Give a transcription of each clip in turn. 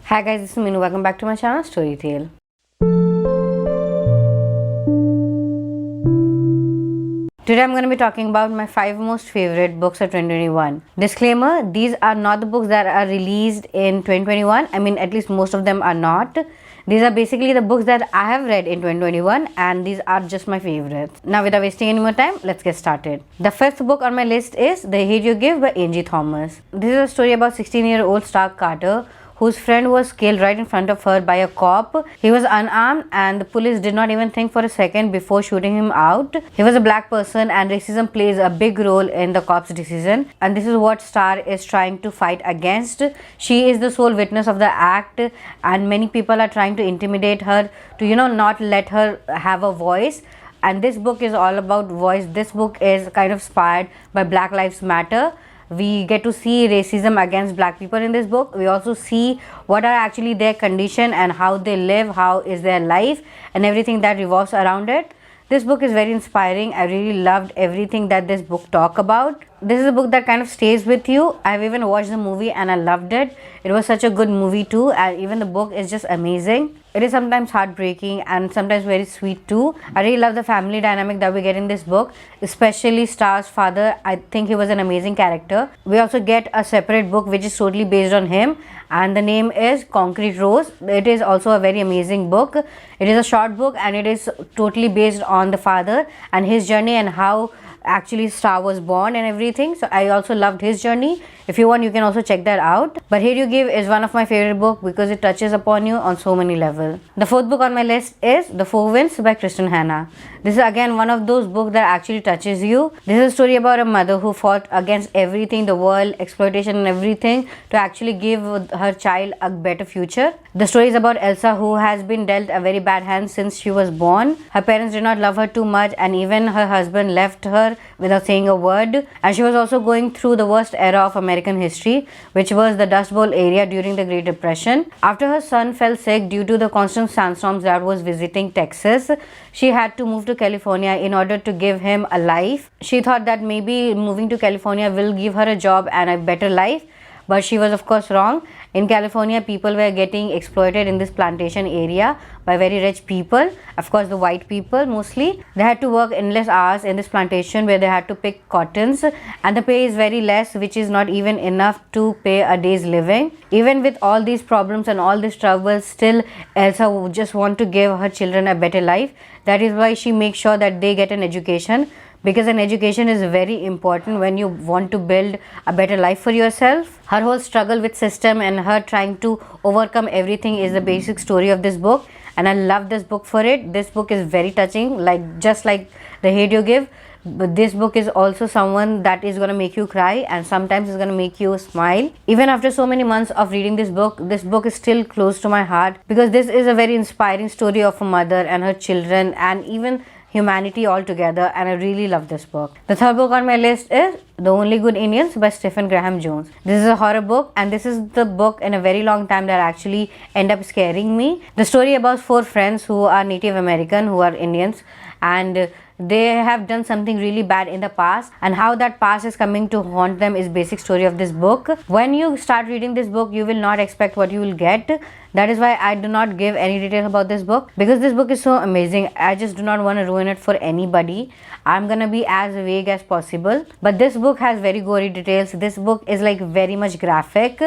Hi guys, this is Minu. Welcome back to my channel Storytale. Today I'm going to be talking about my 5 most favorite books of 2021. Disclaimer, these are not the books that are released in 2021. I mean, at least most of them are not. These are basically the books that I have read in 2021 and these are just my favorites. Now without wasting any more time, let's get started. The 5th book on my list is The Hate You Give by Angie Thomas. This is a story about 16-year-old Stark Carter, whose friend was killed right in front of her by a cop. He was unarmed and the police did not even think for a second before shooting him out. He was a black person and racism plays a big role in the cop's decision, and this is what Star is trying to fight against. She is the sole witness of the act and many people are trying to intimidate her to not let her have a voice. And this book is all about voice. This book is kind of inspired by Black Lives Matter. We get to see racism against black people in this book. We also see what are actually their condition and how they live, how is their life and everything that revolves around it. This book is very inspiring. I really loved everything that this book talk about. This is a book that kind of stays with you. I've even watched the movie and I loved it. It was such a good movie too, and even the book is just amazing. It is sometimes heartbreaking and sometimes very sweet too. I really love the family dynamic that we get in this book, especially Star's father. I think he was an amazing character. We also get a separate book which is totally based on him, and the name is Concrete Rose. It is also a very amazing book. It is a short book and it is totally based on the father and his journey and how actually Star was born and everything. So I also loved his journey. If you want, you can also check that out. But Hate You Give is one of my favorite books because it touches upon you on so many levels. The 4th book on my list is The Four Winds by Kristen Hanna. This is again one of those books that actually touches you. This is a story about a mother who fought against everything, the world, exploitation and everything, to actually give her child a better future. The story is about Elsa, who has been dealt a very bad hand since she was born. Her parents did not love her too much and even her husband left her without saying a word. And she was also going through the worst era of American history, which was the Dust Bowl area during the Great Depression. After her son fell sick due to the constant sandstorms that was visiting Texas, she had to move to California in order to give him a life. She thought that maybe moving to California will give her a job and a better life, but she was of course wrong. In California, people were getting exploited in this plantation area by very rich people, of course the white people mostly. They had to work endless hours in this plantation where they had to pick cottons, and the pay is very less, which is not even enough to pay a day's living. Even with all these problems and all these troubles, still Elsa would just want to give her children a better life. That is why she makes sure that they get an education, because an education is very important when you want to build a better life for yourself. Her whole struggle with system and her trying to overcome everything is the basic story of this book, and I love this book for it. This book is very touching, just like The Hate You Give. But this book is also someone that is going to make you cry and sometimes is going to make you smile. Even after so many months of reading this book is still close to my heart because this is a very inspiring story of a mother and her children and even humanity altogether, and I really love this book. The 3rd book on my list is The Only Good Indians by Stephen Graham Jones. This is a horror book and this is the book in a very long time that actually end up scaring me. The story about 4 friends who are Native American, who are Indians, and they have done something really bad in the past, and how that past is coming to haunt them is basic story of this book. When you start reading this book, you will not expect what you will get. That is why I do not give any details about this book, because this book is so amazing. I just do not want to ruin it for anybody. I'm gonna be as vague as possible, but this book has very gory details. This book is like very much graphic.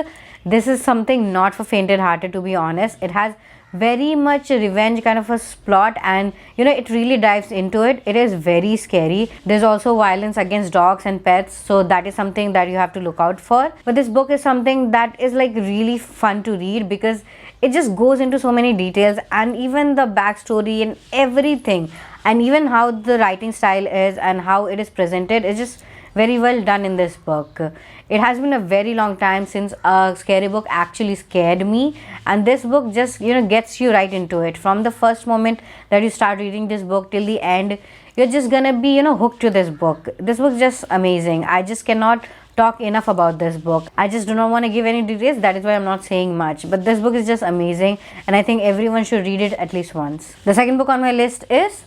This is something not for fainted hearted, to be honest. It has very much revenge kind of a plot, and it really dives into it. It is very scary. There's also violence against dogs and pets, so that is something that you have to look out for. But this book is something that is like really fun to read because it just goes into so many details, and even the backstory and everything, and even how the writing style is and how it is presented is just very well done in this book. It has been a very long time since a scary book actually scared me, and this book just gets you right into it. From the first moment that you start reading this book till the end, you're just gonna be hooked to this book. This book is just amazing. I just cannot talk enough about this book. I just do not want to give any details. That is why I'm not saying much, but this book is just amazing and I think everyone should read it at least once. The 2nd book on my list is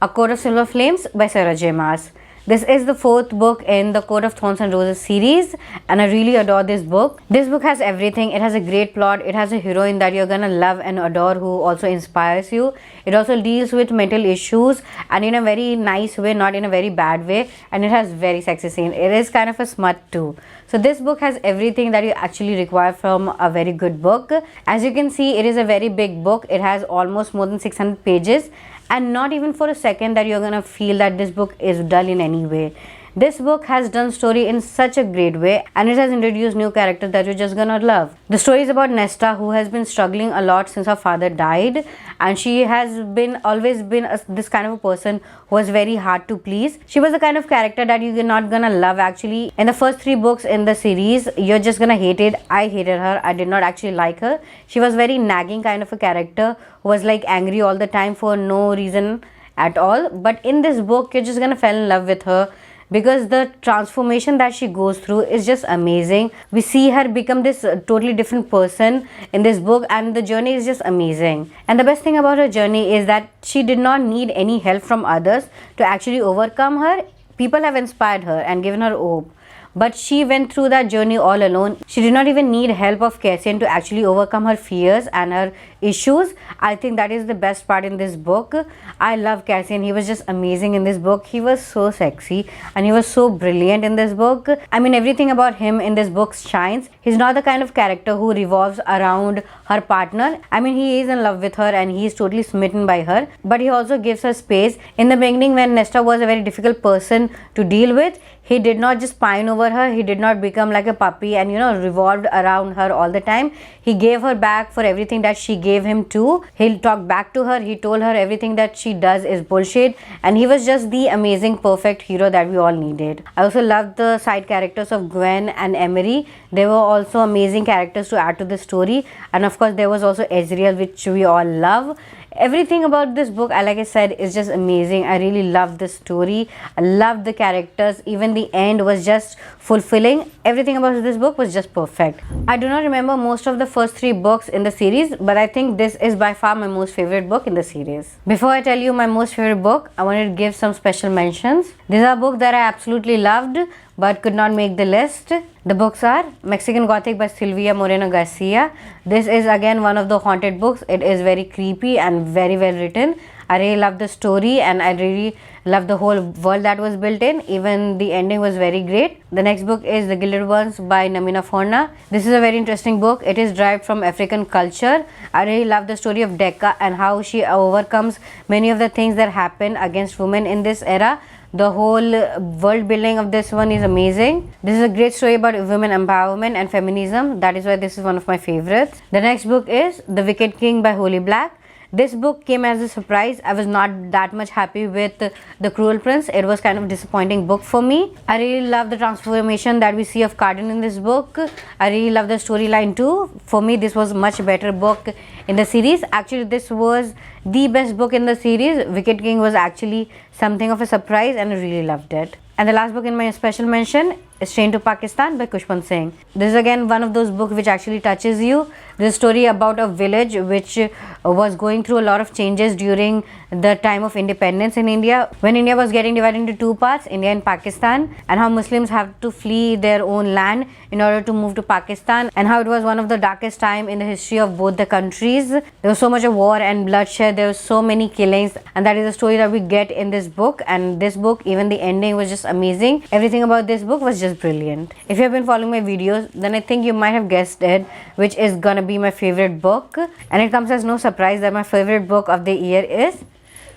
A Court of Silver Flames by Sarah J Maas. This is the fourth book in the Court of Thorns and Roses series, and I really adore this book. This book has everything. It has a great plot. It has a heroine that you're gonna love and adore who also inspires you. It also deals with mental issues and in a very nice way, not in a very bad way, and it has very sexy scene. It is kind of a smut too. So this book has everything that you actually require from a very good book. As you can see, it is a very big book. It has almost more than 600 pages, and not even for a second that you're gonna feel that this book is dull in any way. This book has done story in such a great way, and it has introduced new characters that you're just gonna love. The story is about Nesta, who has been struggling a lot since her father died, and she has always been this kind of a person who was very hard to please. She was the kind of character that you're not gonna love actually. In the first 3 books in the series, you're just gonna hate it. I hated her. I did not actually like her. She was very nagging kind of a character who was like angry all the time for no reason at all. But in this book, you're just gonna fall in love with her, because the transformation that she goes through is just amazing. We see her become this totally different person in this book, and the journey is just amazing. And the best thing about her journey is that she did not need any help from others to actually overcome her. People have inspired her and given her hope, but she went through that journey all alone. She did not even need help of Cassian to actually overcome her fears and her issues. I think that is the best part in this book. I love Cassian. He was just amazing in this book. He was so sexy and he was so brilliant in this book. I mean, everything about him in this book shines. He's not the kind of character who revolves around her partner. I mean, he is in love with her and he is totally smitten by her, but he also gives her space. In the beginning, when Nesta was a very difficult person to deal with, he did not just pine over her. He did not become like a puppy and revolved around her all the time. He gave her back for everything that she gave him too. He talked back to her. He told her everything that she does is bullshit, and he was just the amazing perfect hero that we all needed. I also loved the side characters of Gwen and Emery. They were also amazing characters to add to the story, and of course there was also Ezreal, which we all love. Everything about this book, like I said, is just amazing. I really love the story. I love the characters. Even the end was just fulfilling. Everything about this book was just perfect. I do not remember most of the first 3 books in the series, but I think this is by far my most favorite book in the series. Before I tell you my most favorite book, I wanted to give some special mentions. These are books that I absolutely loved but could not make the list. The books are Mexican Gothic by Silvia Moreno Garcia. This is again one of the haunted books. It is very creepy and very well written. I really love the story and I really love the whole world that was built in. Even the ending was very great. The next book is The Gilded Ones by Namina Forna. This is a very interesting book. It is derived from African culture. I really love the story of Decca and how she overcomes many of the things that happen against women in this era. The whole world building of this one is amazing. This is a great story about women empowerment and feminism. That is why this is one of my favorites. The next book is The Wicked King by Holly Black. This book came as a surprise. I was not that much happy with The Cruel Prince. It was kind of a disappointing book for me. I really love the transformation that we see of Cardin in this book. I really love the storyline too. For me, this was a much better book in the series. Actually, this was the best book in the series. Wicked King was actually something of a surprise and I really loved it. And the last book in my special mention is Train to Pakistan by Kushwant Singh. This is again one of those books which actually touches you. This is a story about a village which was going through a lot of changes during the time of independence in India. When India was getting divided into 2 parts, India and Pakistan, and how Muslims have to flee their own land in order to move to Pakistan, and how it was one of the darkest time in the history of both the countries. There was so much of war and bloodshed. There were so many killings, and that is the story that we get in this book. And this book, even the ending was just amazing. Everything about this book was just brilliant. If you have been following my videos, then I think you might have guessed it, which is gonna be my favorite book. And it comes as no surprise that my favorite book of the year is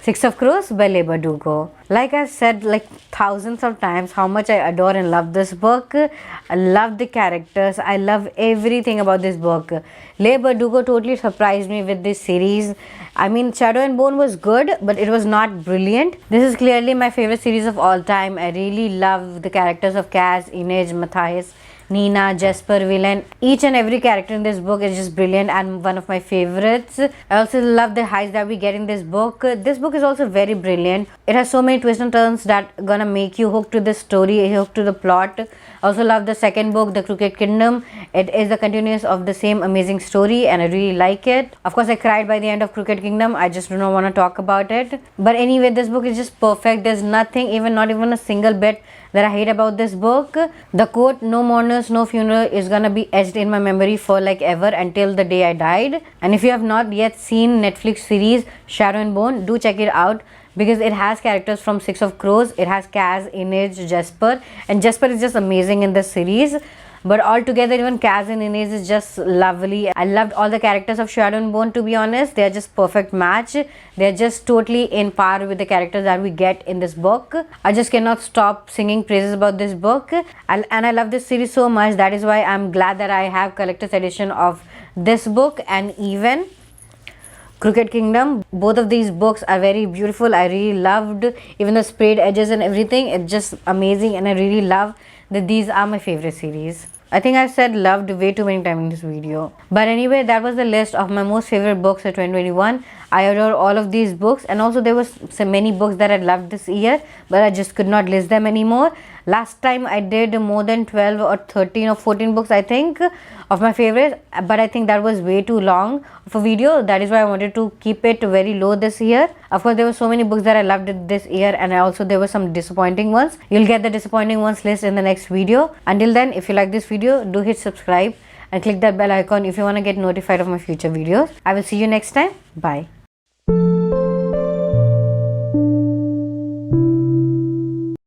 Six of Crows by Leigh Bardugo. Like I've said like thousands of times how much I adore and love this book. I love the characters. I love everything about this book. Leigh Bardugo totally surprised me with this series. I mean, Shadow and Bone was good, but it was not brilliant. This is clearly my favorite series of all time. I really love the characters of Kaz, Inej, Matthias. Nina, Jesper, Villain. Each and every character in this book is just brilliant and one of my favorites. I also love the highs that we get in this book. This book is also very brilliant. It has so many twists and turns that gonna make you hooked to the story, hooked to the plot. I also love the second book, The Crooked Kingdom. It is the continuous of the same amazing story and I really like it. Of course, I cried by the end of Crooked Kingdom. I just do not want to talk about it. But anyway, this book is just perfect. There's nothing, not even a single bit that I hate about this book. The quote, "No mourners, no funeral," is gonna be etched in my memory for like ever until the day I died. And if you have not yet seen Netflix series Shadow and Bone, do check it out because it has characters from Six of Crows. It has Kaz, Inez, Jesper, and Jesper is just amazing in this series. But altogether, even Kaz and Inez is just lovely. I loved all the characters of Shadow and Bone, to be honest. They are just perfect match. They are just totally in par with the characters that we get in this book. I just cannot stop singing praises about this book. And I love this series so much. That is why I'm glad that I have collector's edition of this book and even Crooked Kingdom. Both of these books are very beautiful. I really loved even the sprayed edges and everything. It's just amazing and I really love that these are my favorite series. I think I've said loved way too many times in this video. But anyway, that was the list of my most favorite books of 2021. I adore all of these books, and also there was so many books that I loved this year, but I just could not list them anymore. Last time I did more than 12 or 13 or 14 books, I think, of my favorites, but I think that was way too long of a video. That is why I wanted to keep it very low this year. Of course, there were so many books that I loved this year, and also there were some disappointing ones. You'll get the disappointing ones list in the next video. Until then, if you like this video, do hit subscribe and click that bell icon if you want to get notified of my future videos. I will see you next time. Bye.